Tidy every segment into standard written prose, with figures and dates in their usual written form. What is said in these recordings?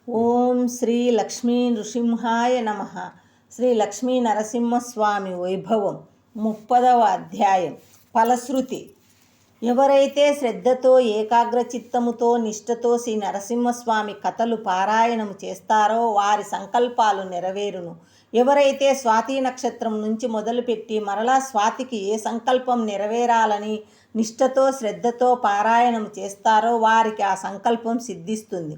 ఓం శ్రీ లక్ష్మీ నృసింహాయ నమ. శ్రీ లక్ష్మీ నరసింహస్వామి వైభవం 30వ అధ్యాయం. ఫలశ్రుతి. ఎవరైతే శ్రద్ధతో ఏకాగ్రచిత్తముతో నిష్ఠతో శ్రీ నరసింహస్వామి కథలు పారాయణము చేస్తారో వారి సంకల్పాలు నెరవేరును. ఎవరైతే స్వాతి నక్షత్రం నుంచి మొదలుపెట్టి మరలా స్వాతికి ఏ సంకల్పం నెరవేరాలని నిష్ఠతో శ్రద్ధతో పారాయణం చేస్తారో వారికి ఆ సంకల్పం సిద్ధిస్తుంది.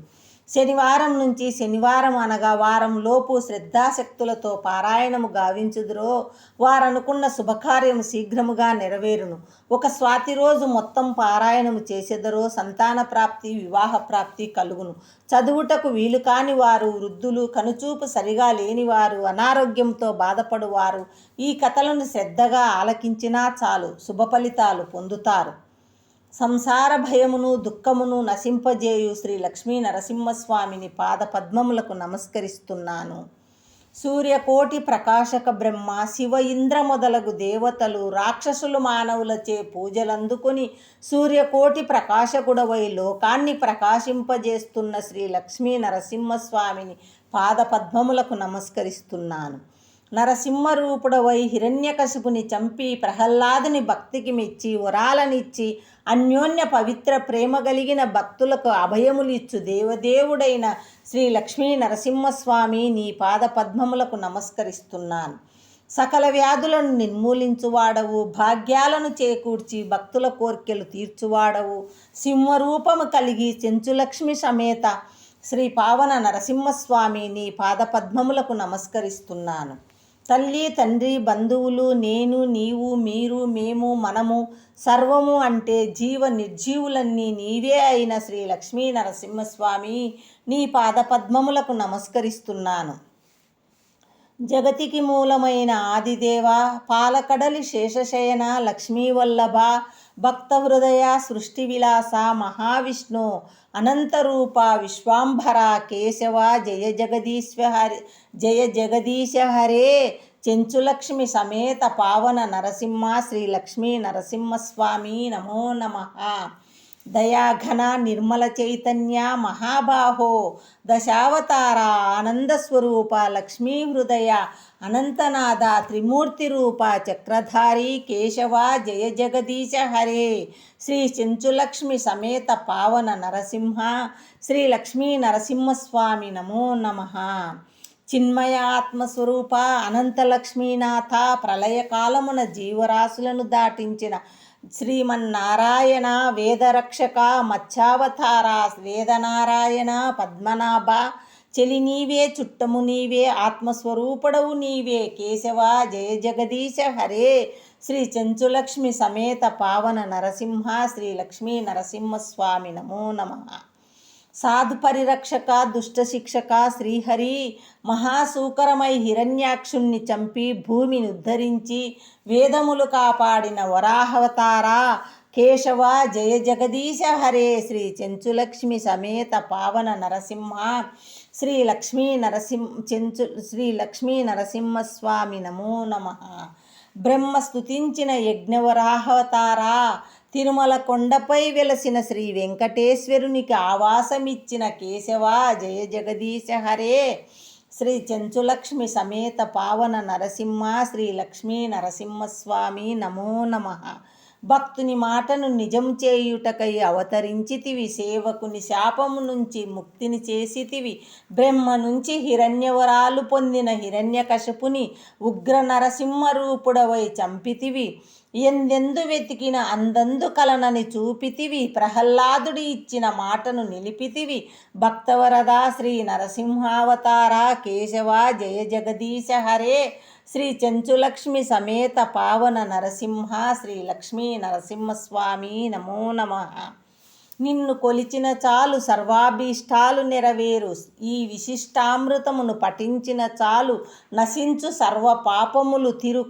శనివారం నుంచి శనివారం అనగా వారం లోపు శ్రద్ధాశక్తులతో పారాయణము గావించుదురో వారనుకున్న శుభకార్యము శీఘ్రముగా నెరవేరును. ఒక స్వాతి రోజు మొత్తం పారాయణము చేసెదరో సంతాన ప్రాప్తి వివాహ ప్రాప్తి కలుగును. చదువుటకు వీలు కాని వారు, వృద్ధులు, కనుచూపు సరిగా లేనివారు, అనారోగ్యంతో బాధపడువారు ఈ కథలను శ్రద్ధగా ఆలకించినా చాలు శుభ ఫలితాలు పొందుతారు. సంసార భయమును దుఃఖమును నశింపజేయు శ్రీ లక్ష్మీ నరసింహస్వామిని పాద పద్మములకు నమస్కరిస్తున్నాను. సూర్యకోటి ప్రకాశక బ్రహ్మ, శివ, ఇంద్ర మొదలగు దేవతలు, రాక్షసులు మానవులచే పూజలందుకొని సూర్యకోటి ప్రకాశకుడవై లోకాన్ని ప్రకాశింపజేస్తున్న శ్రీ లక్ష్మీ నరసింహస్వామిని పాద పద్మములకు నమస్కరిస్తున్నాను. నరసింహరూపుడవై హిరణ్యకశిపుని చంపి ప్రహ్లాదుని భక్తికి మెచ్చి వరాలనిచ్చి అన్యోన్య పవిత్ర ప్రేమ కలిగిన భక్తులకు అభయములిచ్చు దేవదేవుడైన శ్రీ లక్ష్మీ నరసింహస్వామి నీ పాద పద్మములకు నమస్కరిస్తున్నాను. సకల వ్యాధులను నిర్మూలించువాడవు, భాగ్యాలను చేకూర్చి భక్తుల కోర్కెలు తీర్చువాడవు, సింహరూపము కలిగి చెంచులక్ష్మి సమేత శ్రీ పావన నరసింహస్వామి నీ పాద పద్మములకు నమస్కరిస్తున్నాను. తల్లి, తండ్రి, బంధువులు, నేను, నీవు, మీరు, మేము, మనము సర్వము అంటే జీవ నిర్జీవులన్నీ నీవే అయిన శ్రీ లక్ష్మీ నరసింహస్వామి నీ పాద పద్మములకు నమస్కరిస్తున్నాను. జగతికి మూలమైన ఆదిదేవ, పాలకడలి శేషశయన, లక్ష్మీవల్లభ, భక్త హృదయ, సృష్టి విలాస, మహావిష్ణు, అనంతరూప, విశ్వాంభర, కేశవ, జయ జగదీశ హరే, చెంచులక్ష్మి సమేత పావన నరసింహ శ్రీ లక్ష్మీ నరసింహస్వామి నమో నమః. దయాఘన నిర్మల చైతన్య మహాబాహో, దశావతార, ఆనందస్వరూప, లక్ష్మీ హృదయ, అనంతనాథ, త్రిమూర్తి రూప, చక్రధారి, కేశవ, జయ జగదీశ హరే, శ్రీ చెంచులక్ష్మి సమేత పావన నరసింహ శ్రీ లక్ష్మీ నరసింహస్వామి నమో నమః. చిన్మయ ఆత్మస్వరూప, అనంతలక్ష్మీనాథ, ప్రళయకాలమున జీవరాశులను దాటించిన శ్రీమన్నారాయణ, వేదరక్షక, మత్స్యావతార, వేదనారాయణ, పద్మనాభ, చెలి నీవే, చుట్టము నీవే, ఆత్మస్వరూపుడవు నీవే, కేశవ, జయ జగదీశ హరే, శ్రీ చెంచులక్ష్మి సమేత పావన నరసింహ శ్రీ లక్ష్మీ నరసింహస్వామి నమో నమః. సాధు పరిరక్షక, దుష్ట శిక్షక శ్రీహరి, మహాసూకరమై హిరణ్యాక్షుణ్ణి చంపి భూమిని ఉద్ధరించి వేదములు కాపాడిన వరాహవతార, కేశవ, జయ జగదీశ హరే, శ్రీ చెంచులక్ష్మి సమేత పావన నరసింహ శ్రీ లక్ష్మీ నరసింహస్వామి నమో నమః. బ్రహ్మ స్తుతించిన యజ్ఞవరాహవతార, తిరుమల కొండపై వెలసిన శ్రీ వెంకటేశ్వరునికి ఆవాసమిచ్చిన కేశవ, జయ జగదీశ హరే, శ్రీ చెంచులక్ష్మి సమేత పావన నరసింహ శ్రీ లక్ష్మీ నరసింహస్వామి నమో నమః. భక్తుని మాటను నిజం చేయుటకై అవతరించితివి, సేవకుని శాపము నుంచి ముక్తిని చేసితివి, బ్రహ్మ నుంచి హిరణ్యవరాలు పొందిన హిరణ్యకశపుని ఉగ్ర నరసింహరూపుడవై చంపితివి, ఎందెందు వెతికిన అందందు కలనని చూపితివి, ప్రహ్లాదుడి ఇచ్చిన మాటను నిలిపితివి, భక్తవరద శ్రీ నరసింహావతార, కేశవ, జయ జగదీశ హరే, శ్రీ చెంచులక్ష్మి సమేత పావన నరసింహ శ్రీ లక్ష్మీ నరసింహస్వామి నమో నమః. నిన్ను కొలిచిన చాలు సర్వాభీష్టాలు నెరవేరు, ఈ విశిష్టామృతమును పఠించిన చాలు నశించు సర్వ పాపములు, తీరు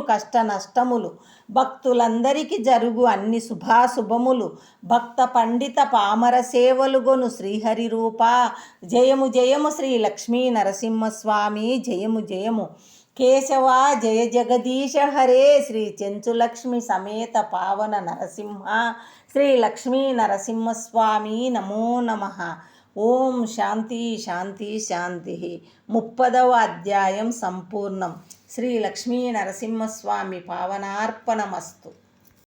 కష్ట నష్టములు, భక్తులందరికీ జరుగు అన్ని శుభాశుభములు, భక్త పండిత పామర సేవలుగొను శ్రీహరి రూప, జయము జయము శ్రీ లక్ష్మీ నరసింహస్వామి జయము జయము. కేశవ, జయ జగదీశ హరే, శ్రీ చెంచులక్ష్మి సమేత పావన నరసింహ శ్రీ లక్ష్మీ నరసింహస్వామి నమో నమః. ఓం శాంతి శాంతి శాంతి. 30వ అధ్యాయం సంపూర్ణం. శ్రీ లక్ష్మీ నరసింహస్వామి పావనార్పణమస్తు.